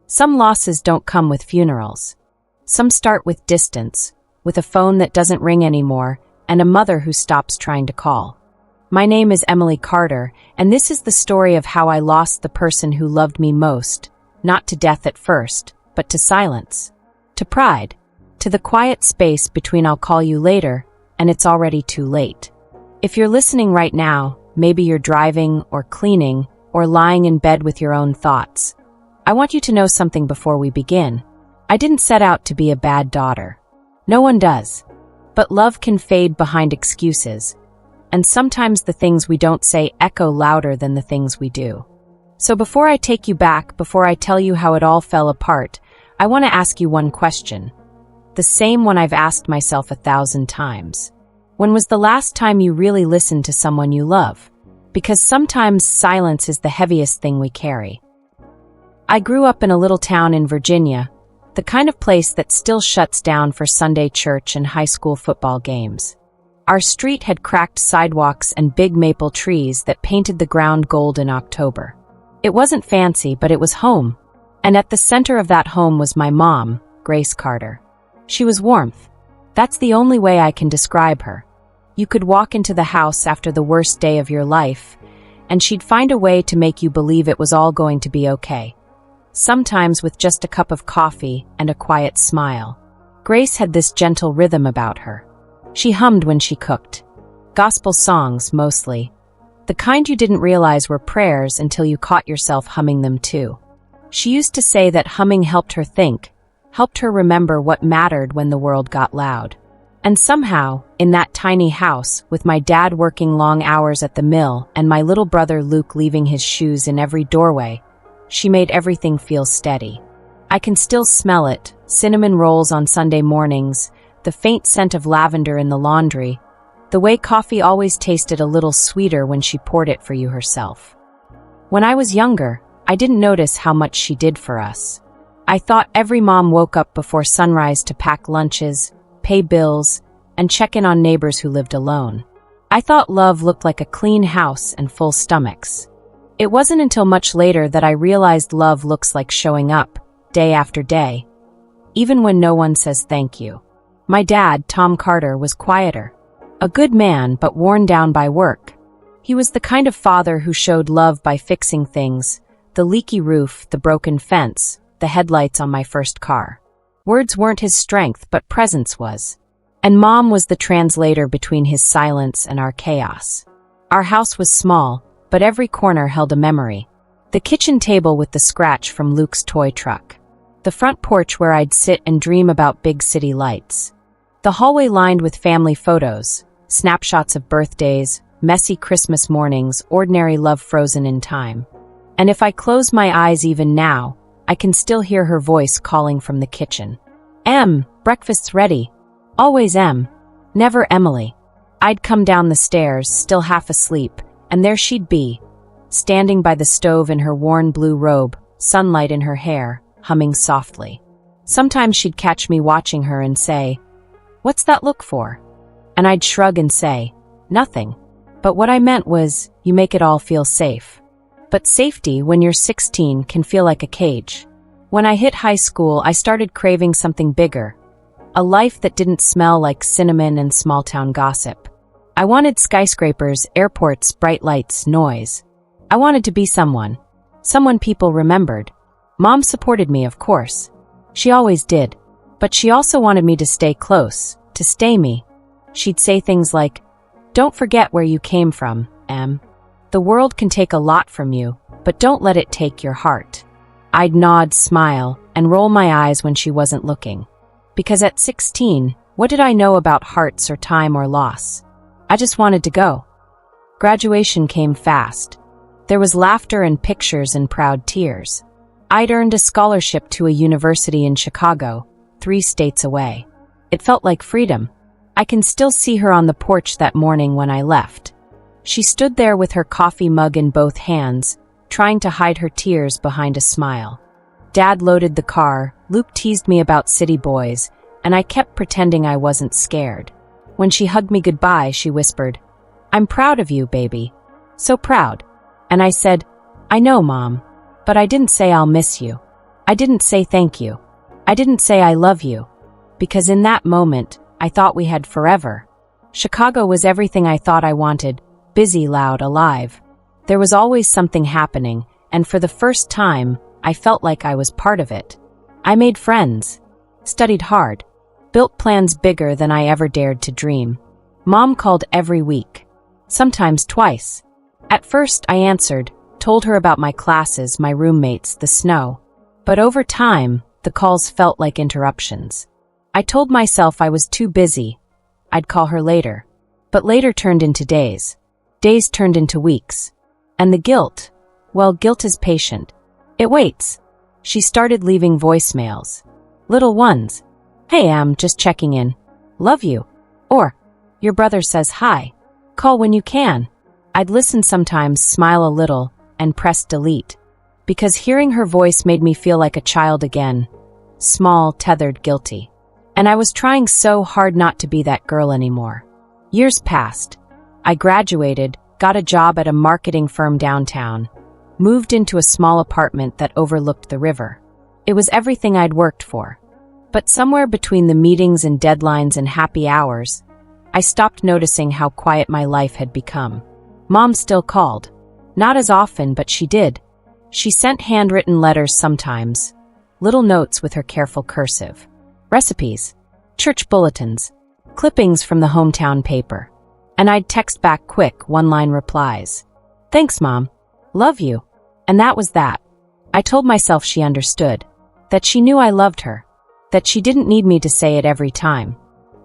Some losses don't come with funerals. Some start with distance, with a phone that doesn't ring anymore, and a mother who stops trying to call. My name is Emily Carter, and this is the story of how I lost the person who loved me most, not to death at first, but to silence, to pride, to the quiet space between I'll call you later and it's already too late. If you're listening right now, maybe you're driving or cleaning or lying in bed with your own thoughts. I want you to know something before we begin. I didn't set out to be a bad daughter. No one does. But love can fade behind excuses, and sometimes the things we don't say echo louder than the things we do. So before I take you back, before I tell you how it all fell apart, I want to ask you one question. The same one I've asked myself 1,000 times. When was the last time you really listened to someone you love? Because sometimes silence is the heaviest thing we carry. I grew up in a little town in Virginia, the kind of place that still shuts down for Sunday church and high school football games. Our street had cracked sidewalks and big maple trees that painted the ground gold in October. It wasn't fancy, but it was home. And at the center of that home was my mom, Grace Carter. She was warmth. That's the only way I can describe her. You could walk into the house after the worst day of your life, and she'd find a way to make you believe it was all going to be okay. Sometimes with just a cup of coffee and a quiet smile. Grace had this gentle rhythm about her. She hummed when she cooked. Gospel songs, mostly. The kind you didn't realize were prayers until you caught yourself humming them too. She used to say that humming helped her think, helped her remember what mattered when the world got loud. And somehow, in that tiny house, with my dad working long hours at the mill and my little brother Luke leaving his shoes in every doorway, she made everything feel steady. I can still smell it, cinnamon rolls on Sunday mornings, the faint scent of lavender in the laundry, the way coffee always tasted a little sweeter when she poured it for you herself. When I was younger, I didn't notice how much she did for us. I thought every mom woke up before sunrise to pack lunches, pay bills, and check in on neighbors who lived alone. I thought love looked like a clean house and full stomachs. It wasn't until much later that I realized love looks like showing up, day after day, even when no one says thank you. My dad, Tom Carter, was quieter. A good man, but worn down by work. He was the kind of father who showed love by fixing things, the leaky roof, the broken fence, the headlights on my first car. Words weren't his strength, but presence was. And Mom was the translator between his silence and our chaos. Our house was small, but every corner held a memory. The kitchen table with the scratch from Luke's toy truck. The front porch where I'd sit and dream about big city lights. The hallway lined with family photos, snapshots of birthdays, messy Christmas mornings, ordinary love frozen in time. And if I close my eyes even now, I can still hear her voice calling from the kitchen. Em, breakfast's ready. Always Em. Never Emily. I'd come down the stairs, still half asleep, and there she'd be, standing by the stove in her worn blue robe, sunlight in her hair, humming softly. Sometimes she'd catch me watching her and say, "What's that look for?" And I'd shrug and say, "Nothing." But what I meant was, you make it all feel safe. But safety, when you're 16, can feel like a cage. When I hit high school, I started craving something bigger. A life that didn't smell like cinnamon and small-town gossip. I wanted skyscrapers, airports, bright lights, noise. I wanted to be someone. Someone people remembered. Mom supported me, of course. She always did. But she also wanted me to stay close, to stay me. She'd say things like, "Don't forget where you came from, Em. The world can take a lot from you, but don't let it take your heart." I'd nod, smile, and roll my eyes when she wasn't looking. Because at 16, what did I know about hearts or time or loss? I just wanted to go. Graduation came fast. There was laughter and pictures and proud tears. I'd earned a scholarship to a university in Chicago, 3 states away. It felt like freedom. I can still see her on the porch that morning when I left. She stood there with her coffee mug in both hands, trying to hide her tears behind a smile. Dad loaded the car, Luke teased me about city boys, and I kept pretending I wasn't scared. When she hugged me goodbye, she whispered, "I'm proud of you, baby. So proud." And I said, "I know, Mom, but I didn't say I'll miss you." I didn't say thank you. I didn't say I love you. Because in that moment, I thought we had forever. Chicago was everything I thought I wanted, busy, loud, alive. There was always something happening, and for the first time, I felt like I was part of it. I made friends, studied hard, built plans bigger than I ever dared to dream. Mom called every week, sometimes twice. At first, I answered, told her about my classes, my roommates, the snow. But over time, the calls felt like interruptions. I told myself I was too busy. I'd call her later. But later turned into days. Days turned into weeks. And the guilt, well, guilt is patient. It waits. She started leaving voicemails. Little ones. Hey, I'm just checking in. Love you. Or, your brother says hi. Call when you can. I'd listen sometimes, smile a little, and press delete. Because hearing her voice made me feel like a child again. Small, tethered, guilty. And I was trying so hard not to be that girl anymore. Years passed. I graduated, got a job at a marketing firm downtown, moved into a small apartment that overlooked the river. It was everything I'd worked for. But somewhere between the meetings and deadlines and happy hours, I stopped noticing how quiet my life had become. Mom still called. Not as often, but she did. She sent handwritten letters sometimes, little notes with her careful cursive. Recipes, church bulletins, clippings from the hometown paper. And I'd text back quick, one-line replies. Thanks, Mom. Love you. And that was that. I told myself she understood, that she knew I loved her, that she didn't need me to say it every time.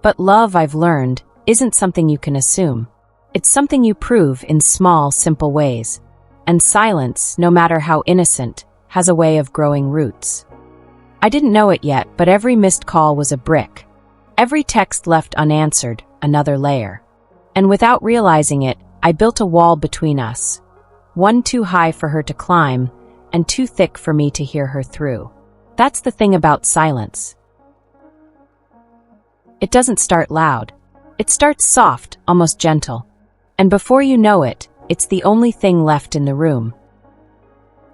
But love, I've learned, isn't something you can assume. It's something you prove in small, simple ways. And silence, no matter how innocent, has a way of growing roots. I didn't know it yet, but every missed call was a brick. Every text left unanswered, another layer. And without realizing it, I built a wall between us. One too high for her to climb, and too thick for me to hear her through. That's the thing about silence. It doesn't start loud. It starts soft, almost gentle. And before you know it, it's the only thing left in the room.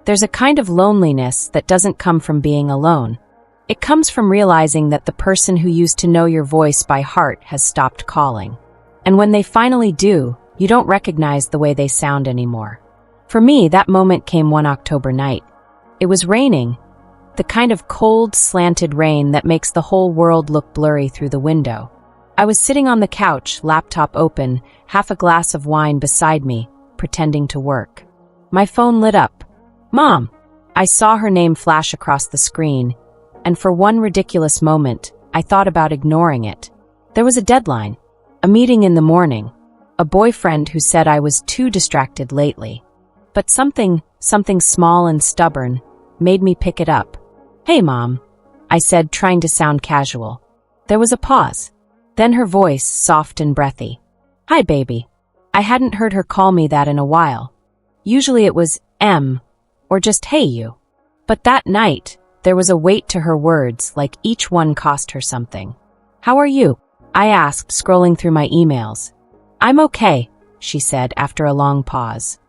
There's a kind of loneliness that doesn't come from being alone. It comes from realizing that the person who used to know your voice by heart has stopped calling. And when they finally do, you don't recognize the way they sound anymore. For me, that moment came one October night. It was raining, the kind of cold, slanted rain that makes the whole world look blurry through the window. I was sitting on the couch, laptop open, half a glass of wine beside me, pretending to work. My phone lit up. Mom! I saw her name flash across the screen, and for one ridiculous moment, I thought about ignoring it. There was a deadline, a meeting in the morning, a boyfriend who said I was too distracted lately. But something small and stubborn, made me pick it up. Hey, Mom, I said, trying to sound casual. There was a pause. Then her voice, soft and breathy. Hi, baby. I hadn't heard her call me that in a while. Usually it was, or just hey, you. But that night, there was a weight to her words, like each one cost her something. How are you? I asked, scrolling through my emails. I'm okay, she said after a long pause.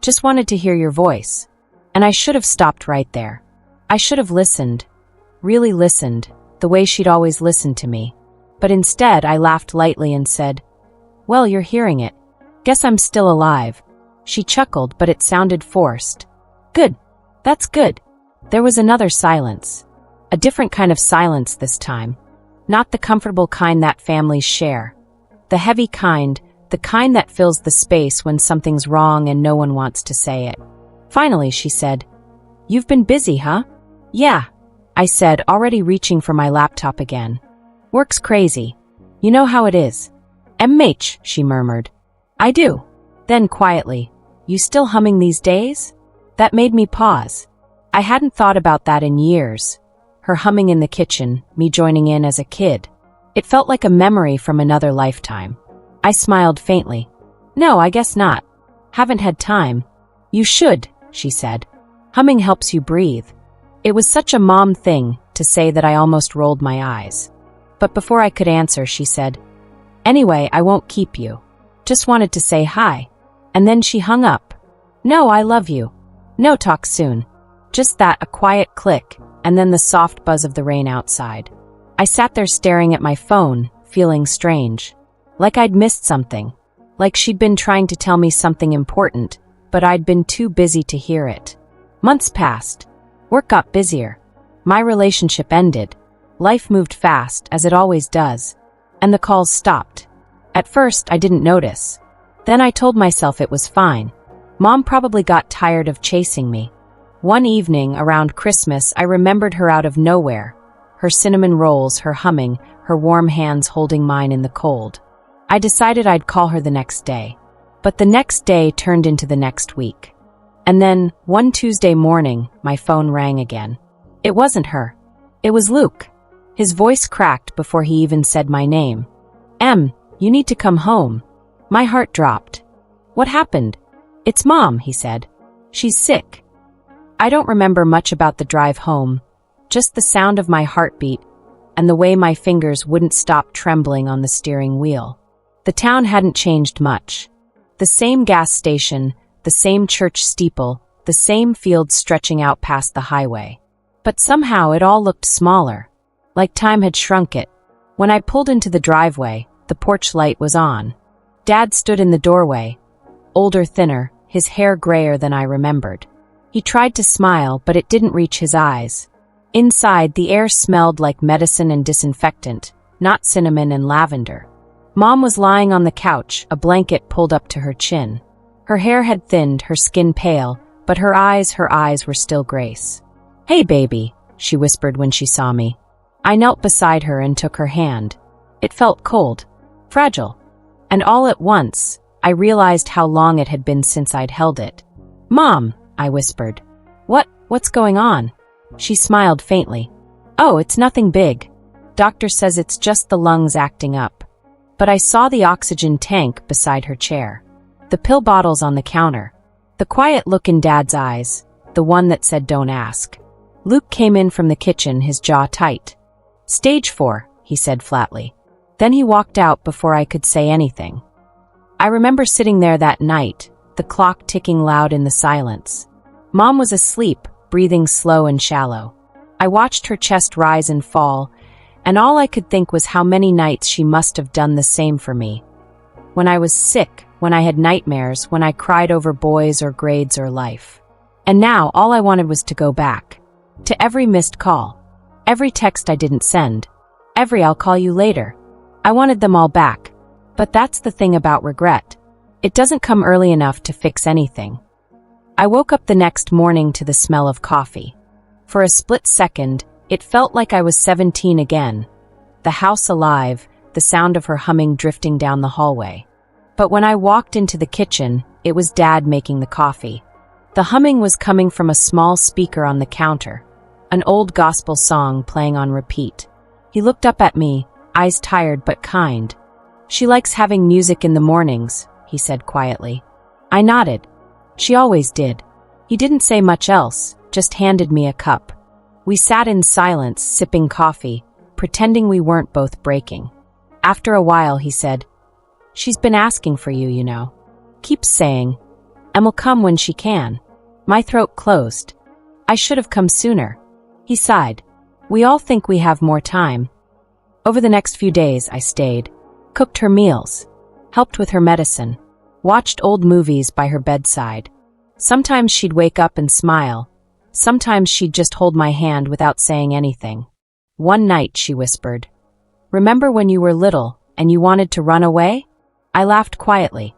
Just wanted to hear your voice. And I should have stopped right there. I should have listened, really listened, the way she'd always listened to me. But instead, I laughed lightly and said, well, you're hearing it. Guess I'm still alive. She chuckled, but it sounded forced. Good. That's good. There was another silence. A different kind of silence this time. Not the comfortable kind that families share. The heavy kind, the kind that fills the space when something's wrong and no one wants to say it. Finally, she said, You've been busy, huh? Yeah, I said, already reaching for my laptop again. Work's crazy. You know how it is. she murmured. I do. Then quietly, You still humming these days? That made me pause. I hadn't thought about that in years. Her humming in the kitchen, me joining in as a kid. It felt like a memory from another lifetime. I smiled faintly. No, I guess not. Haven't had time. You should, she said. Humming helps you breathe. It was such a mom thing to say that I almost rolled my eyes. But before I could answer, she said, Anyway, I won't keep you. Just wanted to say hi. And then she hung up. No, I love you. No, talk soon. Just that, a quiet click, and then the soft buzz of the rain outside. I sat there staring at my phone, feeling strange. Like I'd missed something. Like she'd been trying to tell me something important, but I'd been too busy to hear it. Months passed. Work got busier. My relationship ended. Life moved fast, as it always does. And the calls stopped. At first, I didn't notice. Then I told myself it was fine. Mom probably got tired of chasing me. One evening, around Christmas, I remembered her out of nowhere. Her cinnamon rolls, her humming, her warm hands holding mine in the cold. I decided I'd call her the next day. But the next day turned into the next week. And then, one Tuesday morning, my phone rang again. It wasn't her. It was Luke. His voice cracked before he even said my name. "Em, you need to come home." My heart dropped. "What happened?" "It's Mom," he said. "She's sick." I don't remember much about the drive home, just the sound of my heartbeat and the way my fingers wouldn't stop trembling on the steering wheel. The town hadn't changed much. The same gas station, the same church steeple, the same fields stretching out past the highway. But somehow it all looked smaller, like time had shrunk it. When I pulled into the driveway, the porch light was on. Dad stood in the doorway, older, thinner, his hair grayer than I remembered. He tried to smile, but it didn't reach his eyes. Inside, the air smelled like medicine and disinfectant, not cinnamon and lavender. Mom was lying on the couch, a blanket pulled up to her chin. Her hair had thinned, her skin pale, but her eyes were still Grace. "Hey, baby," she whispered when she saw me. I knelt beside her and took her hand. It felt cold, fragile. And all at once, I realized how long it had been since I'd held it. "Mom," I whispered. What's going on?" She smiled faintly. "Oh, it's nothing big. Doctor says it's just the lungs acting up." But I saw the oxygen tank beside her chair, the pill bottles on the counter, the quiet look in Dad's eyes, the one that said don't ask. Luke came in from the kitchen, his jaw tight. "Stage 4, he said flatly. Then he walked out before I could say anything. I remember sitting there that night, the clock ticking loud in the silence. Mom was asleep, breathing slow and shallow. I watched her chest rise and fall, and all I could think was how many nights she must have done the same for me. When I was sick, when I had nightmares, when I cried over boys or grades or life. And now all I wanted was to go back. To every missed call. Every text I didn't send. Every "I'll call you later." I wanted them all back. But that's the thing about regret. It doesn't come early enough to fix anything. I woke up the next morning to the smell of coffee. For a split second, it felt like I was 17 again. The house alive, the sound of her humming drifting down the hallway. But when I walked into the kitchen, it was Dad making the coffee. The humming was coming from a small speaker on the counter, an old gospel song playing on repeat. He looked up at me, eyes tired but kind. "She likes having music in the mornings," he said quietly. I nodded. She always did. He didn't say much else, just handed me a cup. We sat in silence, sipping coffee, pretending we weren't both breaking. After a while, he said, "She's been asking for you, you know. Keeps saying, and will come when she can." My throat closed. I should have come sooner. He sighed. "We all think we have more time." Over the next few days, I stayed. Cooked her meals. Helped with her medicine. Watched old movies by her bedside. Sometimes she'd wake up and smile. Sometimes she'd just hold my hand without saying anything. One night, she whispered, "Remember when you were little and you wanted to run away?" I laughed quietly.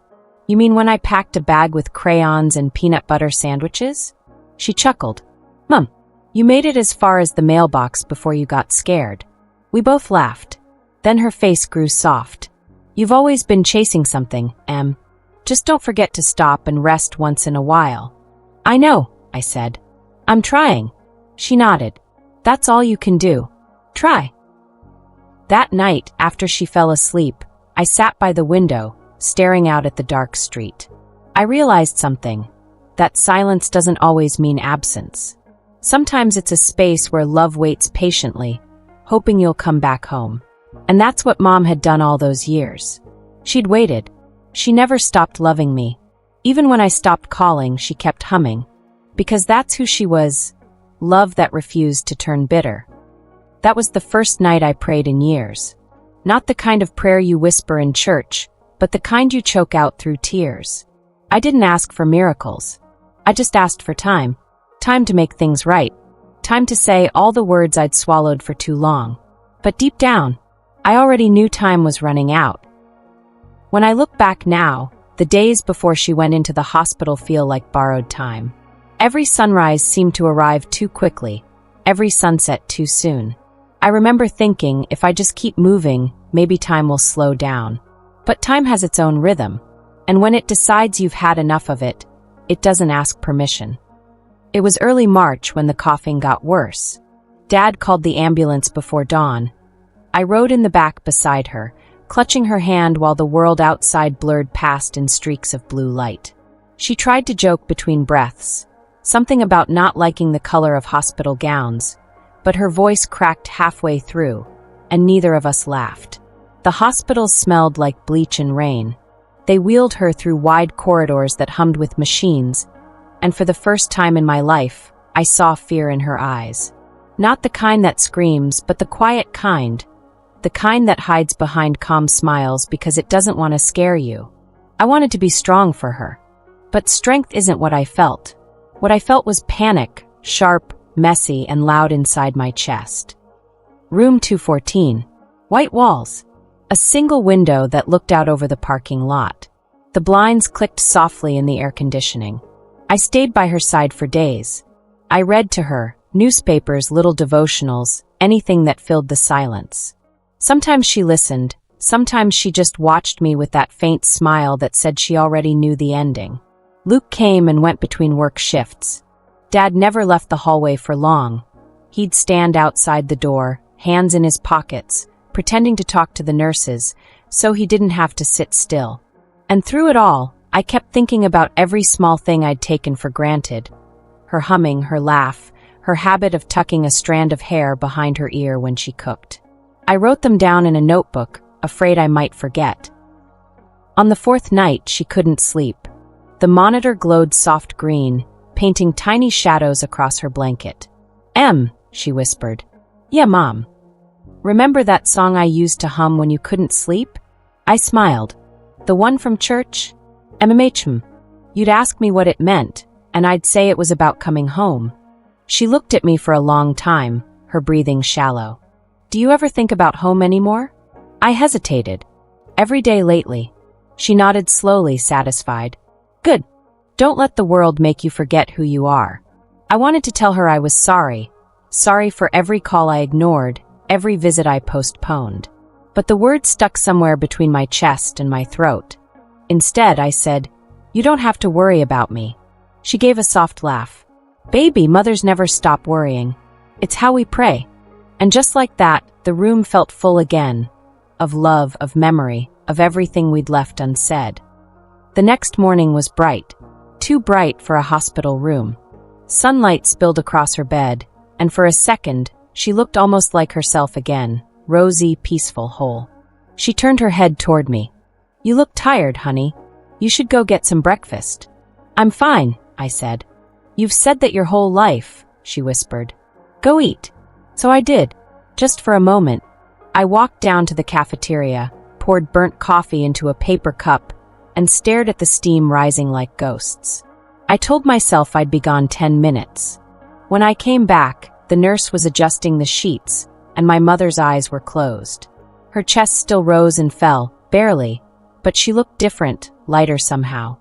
"You mean when I packed a bag with crayons and peanut butter sandwiches?" She chuckled. "Mom, you made it as far as the mailbox before you got scared." We both laughed. Then her face grew soft. "You've always been chasing something, Em. Just don't forget to stop and rest once in a while." "I know," I said. "I'm trying." She nodded. "That's all you can do. Try." That night, after she fell asleep, I sat by the window, staring out at the dark street. I realized something. That silence doesn't always mean absence. Sometimes it's a space where love waits patiently, hoping you'll come back home. And that's what Mom had done all those years. She'd waited. She never stopped loving me. Even when I stopped calling, she kept humming. Because that's who she was, love that refused to turn bitter. That was the first night I prayed in years. Not the kind of prayer you whisper in church, but the kind you choke out through tears. I didn't ask for miracles. I just asked for time. Time to make things right. Time to say all the words I'd swallowed for too long. But deep down, I already knew time was running out. When I look back now, the days before she went into the hospital feel like borrowed time. Every sunrise seemed to arrive too quickly, every sunset too soon. I remember thinking, if I just keep moving, maybe time will slow down. But time has its own rhythm, and when it decides you've had enough of it, it doesn't ask permission. It was early March when the coughing got worse. Dad called the ambulance before dawn. I rode in the back beside her, clutching her hand while the world outside blurred past in streaks of blue light. She tried to joke between breaths, something about not liking the color of hospital gowns, but her voice cracked halfway through, and neither of us laughed. The hospital smelled like bleach and rain. They wheeled her through wide corridors that hummed with machines, and for the first time in my life, I saw fear in her eyes. Not the kind that screams, but the quiet kind. The kind that hides behind calm smiles because it doesn't want to scare you. I wanted to be strong for her. But strength isn't what I felt. What I felt was panic, sharp, messy, and loud inside my chest. Room 214. White walls. A single window that looked out over the parking lot. The blinds clicked softly in the air conditioning. I stayed by her side for days. I read to her, newspapers, little devotionals, anything that filled the silence. Sometimes she listened, sometimes she just watched me with that faint smile that said she already knew the ending. Luke came and went between work shifts. Dad never left the hallway for long. He'd stand outside the door, hands in his pockets, pretending to talk to the nurses, so he didn't have to sit still. And through it all, I kept thinking about every small thing I'd taken for granted. Her humming, her laugh, her habit of tucking a strand of hair behind her ear when she cooked. I wrote them down in a notebook, afraid I might forget. On the fourth night, she couldn't sleep. The monitor glowed soft green, painting tiny shadows across her blanket. She whispered. Yeah, Mom. Remember that song I used to hum when you couldn't sleep? I smiled. The one from church? MMHM. You'd ask me what it meant, and I'd say it was about coming home. She looked at me for a long time, her breathing shallow. Do you ever think about home anymore? I hesitated. Every day lately. She nodded slowly, satisfied. Good. Don't let the world make you forget who you are. I wanted to tell her I was sorry. Sorry for every call I ignored, every visit I postponed. But the words stuck somewhere between my chest and my throat. Instead, I said, You don't have to worry about me. She gave a soft laugh. Baby, mothers never stop worrying. It's how we pray. And just like that, the room felt full again. Of love, of memory, of everything we'd left unsaid. The next morning was bright. Too bright for a hospital room. Sunlight spilled across her bed, and for a second, she looked almost like herself again, rosy, peaceful, whole. She turned her head toward me. You look tired, honey. You should go get some breakfast. I'm fine, I said. You've said that your whole life, she whispered. Go eat. So I did, just for a moment. I walked down to the cafeteria, poured burnt coffee into a paper cup, and stared at the steam rising like ghosts. I told myself I'd be gone 10 minutes. When I came back, the nurse was adjusting the sheets, and my mother's eyes were closed. Her chest still rose and fell, barely, but she looked different, lighter somehow.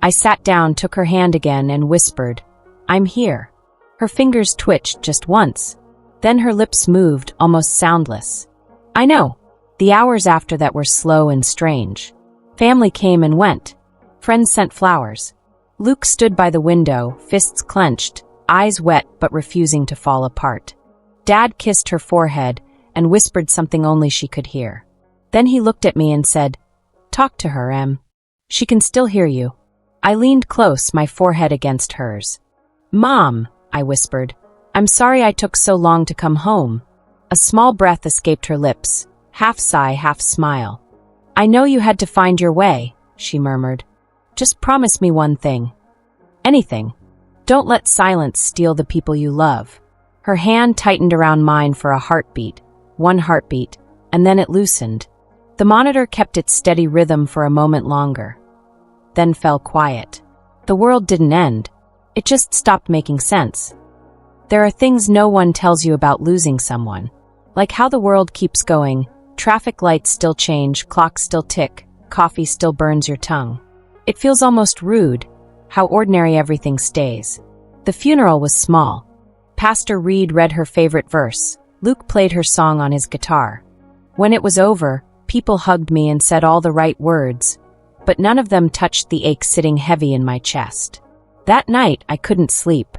I sat down, took her hand again, and whispered, I'm here. Her fingers twitched just once. Then her lips moved, almost soundless. I know. The hours after that were slow and strange. Family came and went. Friends sent flowers. Luke stood by the window, fists clenched, eyes wet but refusing to fall apart. Dad kissed her forehead and whispered something only she could hear. Then he looked at me and said, Talk to her, Em. She can still hear you. I leaned close, my forehead against hers. Mom, I whispered. I'm sorry I took so long to come home. A small breath escaped her lips, half sigh, half smile. I know you had to find your way, she murmured. Just promise me one thing. Anything. Don't let silence steal the people you love. Her hand tightened around mine for a heartbeat, one heartbeat, and then it loosened. The monitor kept its steady rhythm for a moment longer, then fell quiet. The world didn't end. It just stopped making sense. There are things no one tells you about losing someone. Like how the world keeps going, traffic lights still change, clocks still tick, coffee still burns your tongue. It feels almost rude, how ordinary everything stays. The funeral was small. Pastor Reed read her favorite verse. Luke played her song on his guitar. When it was over, people hugged me and said all the right words, but none of them touched the ache sitting heavy in my chest. That night, I couldn't sleep.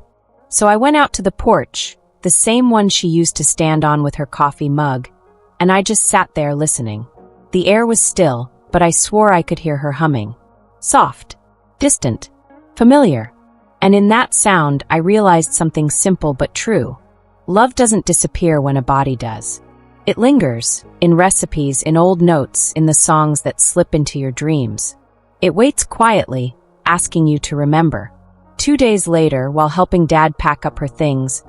So I went out to the porch, the same one she used to stand on with her coffee mug, and I just sat there listening. The air was still, but I swore I could hear her humming. Soft, distant, familiar. And in that sound, I realized something simple but true. Love doesn't disappear when a body does. It lingers, in recipes, in old notes, in the songs that slip into your dreams. It waits quietly, asking you to remember. 2 days later, while helping Dad pack up her things,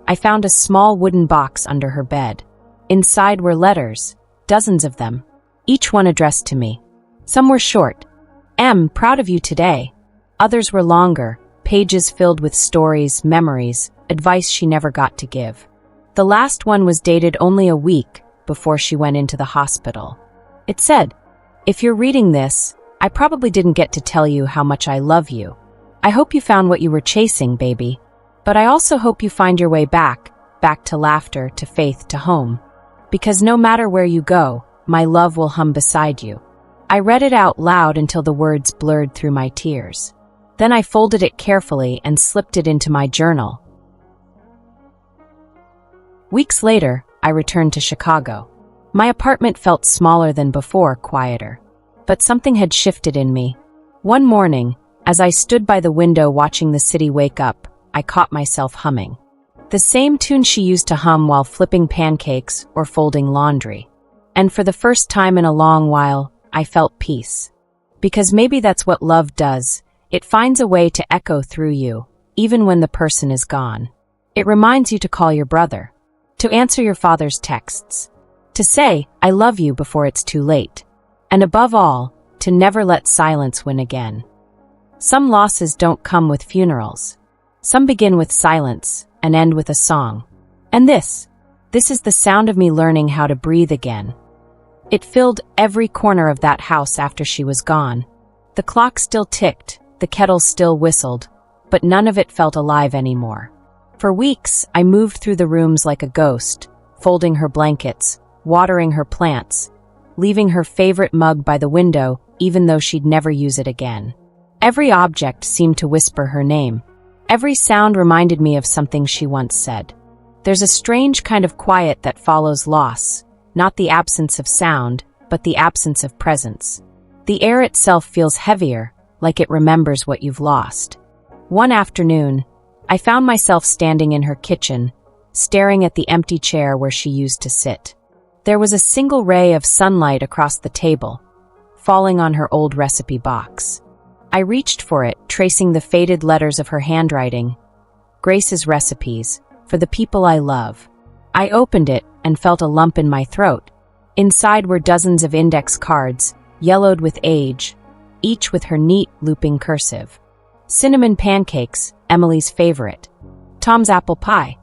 I found a small wooden box under her bed. Inside were letters, dozens of them, each one addressed to me. Some were short. Proud of you today. Others were longer, pages filled with stories, memories, advice she never got to give. The last one was dated only a week before she went into the hospital. It said, "If you're reading this, I probably didn't get to tell you how much I love you. I hope you found what you were chasing, baby. But I also hope you find your way back to laughter, to faith, to home. Because no matter where you go, my love will hum beside you." I read it out loud until the words blurred through my tears. Then I folded it carefully and slipped it into my journal. Weeks later, I returned to Chicago. My apartment felt smaller than before, quieter. But something had shifted in me. One morning, as I stood by the window watching the city wake up, I caught myself humming. The same tune she used to hum while flipping pancakes or folding laundry. And for the first time in a long while, I felt peace. Because maybe that's what love does. It finds a way to echo through you, even when the person is gone. It reminds you to call your brother, to answer your father's texts, to say, "I love you" before it's too late. And above all, to never let silence win again. Some losses don't come with funerals. Some begin with silence and end with a song. And this is the sound of me learning how to breathe again. It filled every corner of that house after she was gone. The clock still ticked, the kettle still whistled, but none of it felt alive anymore. For weeks, I moved through the rooms like a ghost, folding her blankets, watering her plants, leaving her favorite mug by the window, even though she'd never use it again. Every object seemed to whisper her name. Every sound reminded me of something she once said. There's a strange kind of quiet that follows loss, not the absence of sound, but the absence of presence. The air itself feels heavier, like it remembers what you've lost. One afternoon, I found myself standing in her kitchen, staring at the empty chair where she used to sit. There was a single ray of sunlight across the table, falling on her old recipe box. I reached for it, tracing the faded letters of her handwriting. Grace's recipes, for the people I love. I opened it and felt a lump in my throat. Inside were dozens of index cards, yellowed with age, each with her neat, looping cursive. Cinnamon pancakes, Emily's favorite. Tom's apple pie.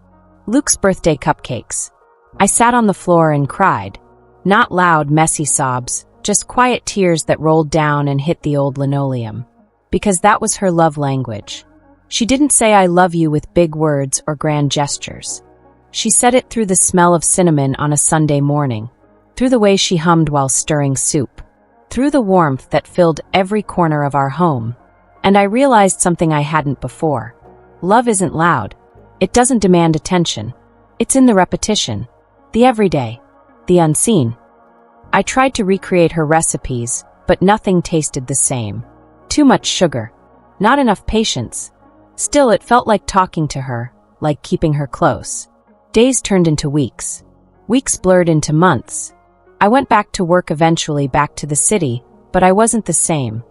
Luke's birthday cupcakes. I sat on the floor and cried. Not loud, messy sobs, just quiet tears that rolled down and hit the old linoleum. Because that was her love language. She didn't say "I love you" with big words or grand gestures. She said it through the smell of cinnamon on a Sunday morning, through the way she hummed while stirring soup, through the warmth that filled every corner of our home. And I realized something I hadn't before. Love isn't loud. It doesn't demand attention. It's in the repetition, the everyday, the unseen. I tried to recreate her recipes, but nothing tasted the same. Too much sugar. Not enough patience. Still, it felt like talking to her, like keeping her close. Days turned into weeks. Weeks blurred into months. I went back to work eventually, back to the city, but I wasn't the same.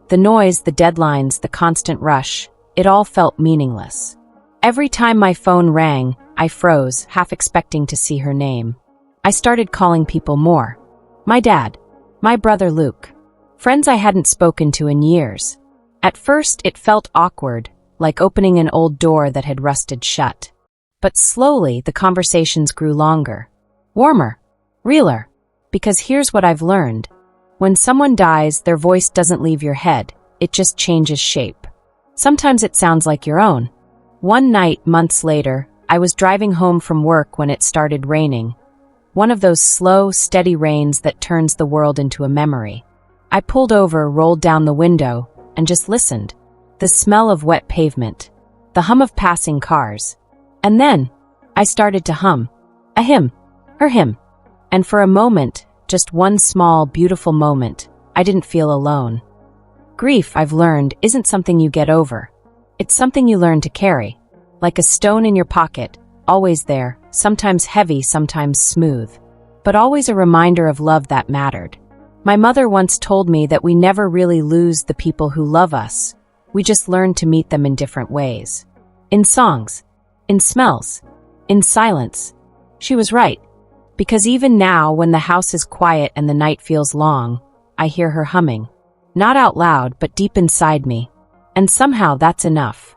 The noise, the deadlines, the constant rush, it all felt meaningless. Every time my phone rang, I froze, half expecting to see her name. I started calling people more. My dad. My brother Luke. Friends I hadn't spoken to in years. At first, it felt awkward, like opening an old door that had rusted shut. But slowly, the conversations grew longer. Warmer. Realer. Because here's what I've learned. When someone dies, their voice doesn't leave your head. It just changes shape. Sometimes it sounds like your own. One night, months later, I was driving home from work when it started raining. One of those slow, steady rains that turns the world into a memory. I pulled over, rolled down the window, and just listened. The smell of wet pavement. The hum of passing cars. And then, I started to hum. A hymn. Her hymn. And for a moment, just one small, beautiful moment, I didn't feel alone. Grief, I've learned, isn't something you get over. It's something you learn to carry. Like a stone in your pocket, always there, sometimes heavy, sometimes smooth. But always a reminder of love that mattered. My mother once told me that we never really lose the people who love us. We just learn to meet them in different ways. In songs. In smells. In silence. She was right. Because even now, when the house is quiet and the night feels long, I hear her humming. Not out loud, but deep inside me. And somehow that's enough.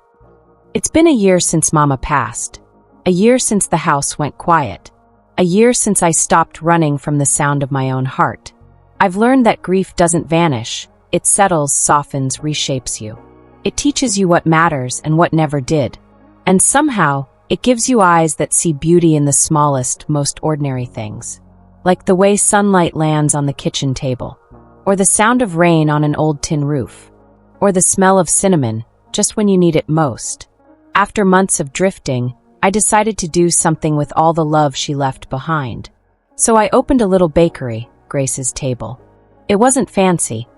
It's been a year since Mama passed. A year since the house went quiet. A year since I stopped running from the sound of my own heart. I've learned that grief doesn't vanish. It settles, softens, reshapes you. It teaches you what matters and what never did. And somehow, it gives you eyes that see beauty in the smallest, most ordinary things. Like the way sunlight lands on the kitchen table. Or the sound of rain on an old tin roof. Or the smell of cinnamon, just when you need it most. After months of drifting, I decided to do something with all the love she left behind. So I opened a little bakery, Grace's Table. It wasn't fancy.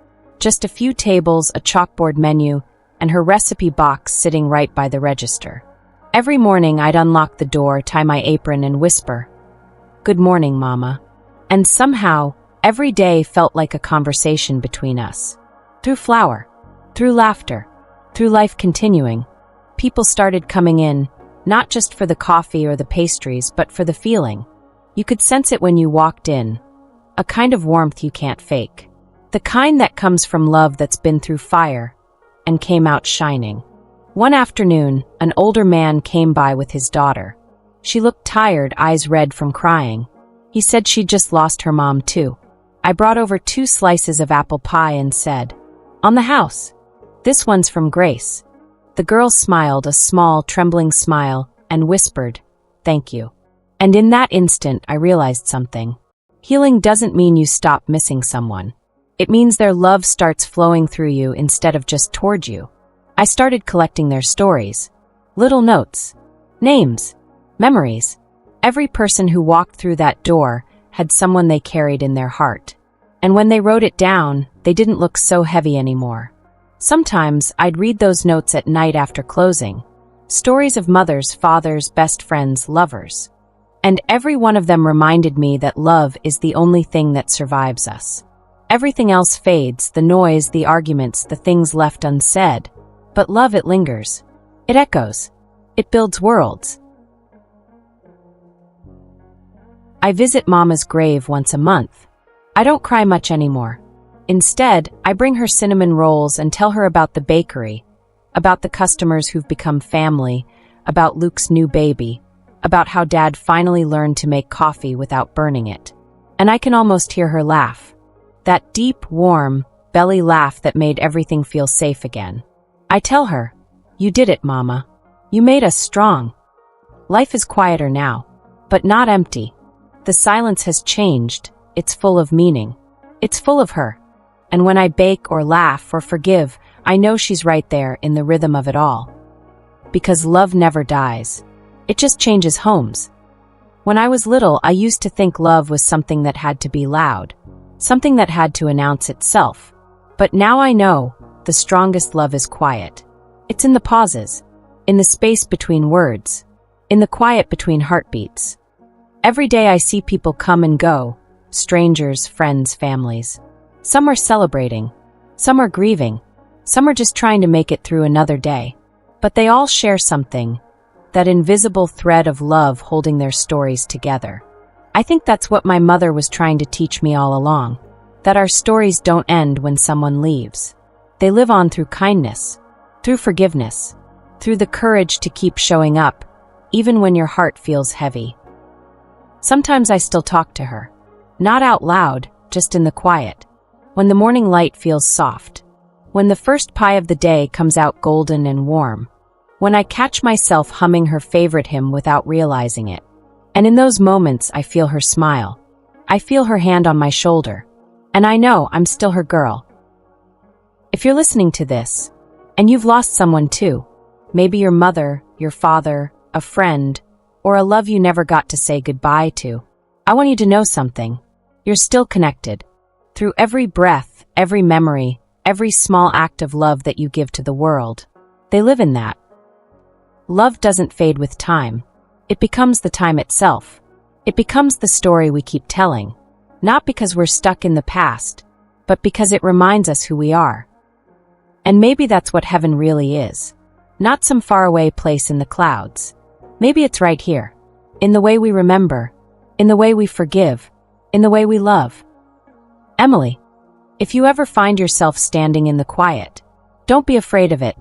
Just a few tables, a chalkboard menu, and her recipe box sitting right by the register. Every morning I'd unlock the door, tie my apron, and whisper, "Good morning, Mama." And somehow, every day felt like a conversation between us. Through flour, through laughter, through life continuing, people started coming in, not just for the coffee or the pastries, but for the feeling. You could sense it when you walked in, a kind of warmth you can't fake. The kind that comes from love that's been through fire and came out shining. One afternoon, an older man came by with his daughter. She looked tired, eyes red from crying. He said she'd just lost her mom too. I brought over 2 slices of apple pie and said, "On the house. This one's from Grace." The girl smiled, a small, trembling smile, and whispered, "Thank you." And in that instant, I realized something. Healing doesn't mean you stop missing someone. It means their love starts flowing through you instead of just toward you. I started collecting their stories. Little notes. Names. Memories. Every person who walked through that door had someone they carried in their heart. And when they wrote it down, they didn't look so heavy anymore. Sometimes I'd read those notes at night after closing. Stories of mothers, fathers, best friends, lovers. And every one of them reminded me that love is the only thing that survives us. Everything else fades, the noise, the arguments, the things left unsaid. But love, it lingers. It echoes. It builds worlds. I visit Mama's grave once a month. I don't cry much anymore. Instead, I bring her cinnamon rolls and tell her about the bakery, about the customers who've become family, about Luke's new baby, about how Dad finally learned to make coffee without burning it. And I can almost hear her laugh. That deep, warm, belly laugh that made everything feel safe again. I tell her, "You did it, Mama. You made us strong." Life is quieter now, but not empty. The silence has changed. It's full of meaning. It's full of her. And when I bake or laugh or forgive, I know she's right there in the rhythm of it all. Because love never dies. It just changes homes. When I was little, I used to think love was something that had to be loud. Something that had to announce itself. But now I know the strongest love is quiet. It's in the pauses. In the space between words. In the quiet between heartbeats. Every day I see people come and go, strangers, friends, families. Some are celebrating, some are grieving, some are just trying to make it through another day. But they all share something, that invisible thread of love holding their stories together. I think that's what my mother was trying to teach me all along, that our stories don't end when someone leaves. They live on through kindness, through forgiveness, through the courage to keep showing up, even when your heart feels heavy. Sometimes I still talk to her, not out loud, just in the quiet, when the morning light feels soft, when the first pie of the day comes out golden and warm, when I catch myself humming her favorite hymn without realizing it. And in those moments, I feel her smile. I feel her hand on my shoulder. And I know I'm still her girl. If you're listening to this, and you've lost someone too, maybe your mother, your father, a friend, or a love you never got to say goodbye to, I want you to know something. You're still connected. Through every breath, every memory, every small act of love that you give to the world. They live in that. Love doesn't fade with time. It becomes the time itself. It becomes the story we keep telling, not because we're stuck in the past, but because it reminds us who we are. And maybe that's what heaven really is. Not some faraway place in the clouds. Maybe it's right here, in the way we remember, in the way we forgive, in the way we love. Emily, if you ever find yourself standing in the quiet, don't be afraid of it.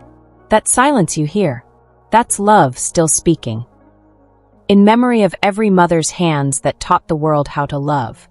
That silence you hear, that's love still speaking. In memory of every mother's hands that taught the world how to love.